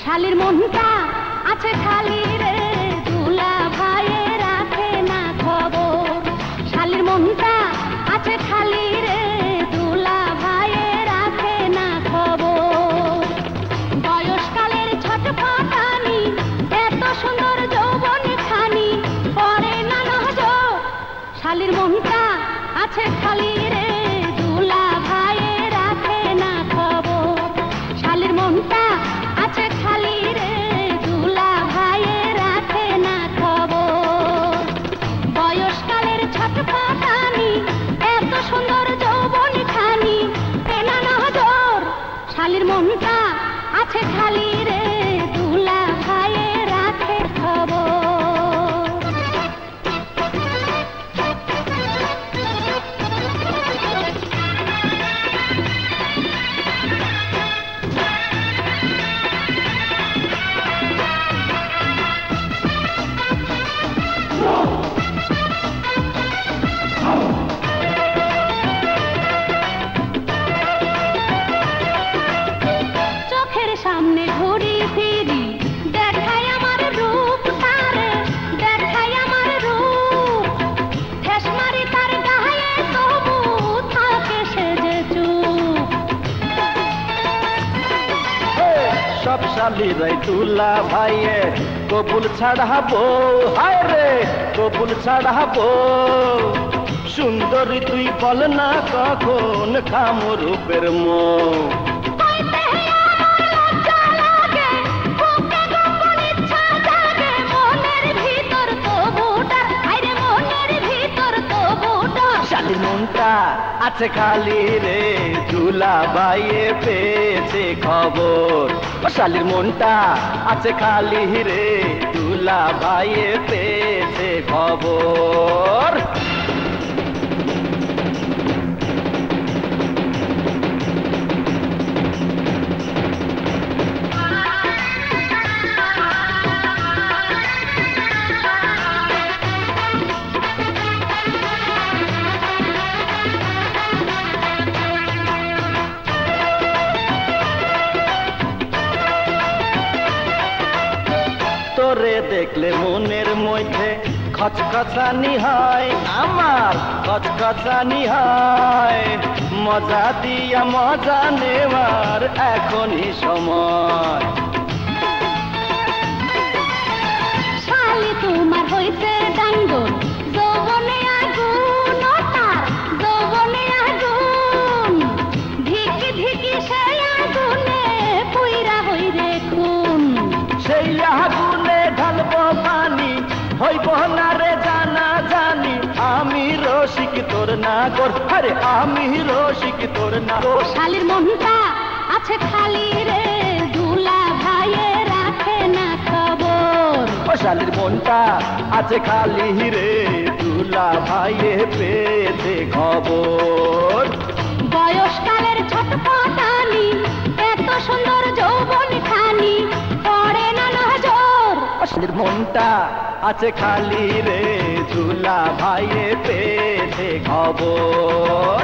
শালির মনটা আছে খালি রে, দুলা ভাইয়ে রাখে না খবর। শালির মনটা আছে খালি রে, দুলা ভাইয়ে রাখে না খবর। বয়সকালের ছটফটানি, এত সুন্দর যৌবন খানি পড়ে না নজর। শালির মনটা আছে খালি রে, দুলা ভাইয়ে রাখে না খবর। শালির মনটা আছে খালি রে, দুলা ভাইয়ে রাখে না খবর। বয়সকালের ছটফটানি, এত সুন্দর যৌবন খানি পেনা নজর। শালির মনটা আছে খালি রে, দুলা ভাইয়ে রাখে খবর। চোখের সামনে ঘুরি ফিরি, দেখাই আমার রূপ তারে, দেখাই আমার রূপ। ঠেস মারি তার গায়ে, তবু থাকে সে যে চুপ। সব শালিরাই দুলা ভাইয়ে কবুল ছাড়াবো, হায় রে কবুল ছাড়াবো। সুন্দরী তুই বল না কখন খামো রূপের মোহ। কইতে আমার লজ্জা লাগে, বুকে গোপন ইচ্ছা জাগে, মনের ভিতর তবু ডর, আইরে মনের ভিতর তবু ডর। শালির মনটা আছে খালি রে, দুলা ভাইয়ে পেয়েছে খবর। ও শালির মনটা আছে খালি রে, দুলা ভাইয়ে পেয়েছে খবর। তোরে দেখলে মনের মধ্যে খচখচানি হয়, আমার খচখচানি হয়। মজা দিয়া মজা নেওয়ার এখনই সময়। শালি তোমার হইছে ডাঙ্গর, যৌবনে আগুন, ও তার যৌবনে আগুন। ধিকি ধিকি সেই আগুনে পুইরা হইরে খুন। সেই আগুনে ঢালবো পানি, হইব না রে জানা জানি। আমি রসিক তোর না কর, আরে আমি রসিক তোর না কর। শালির মনটা আছে খালি রে, দুলা ভাইয়ে রাখে না খবর। ও শালির মনটা আছে খালি রে, দুলা ভাইয়ে পেয়েছে খবর। বয়সকালের ছটফটানি, এত সুন্দর যৌবন খানি পড়ে না নজর। ও শালির মনটা আছে খালি রে, দুলা ভাইয়ে পেয়েছে খবর।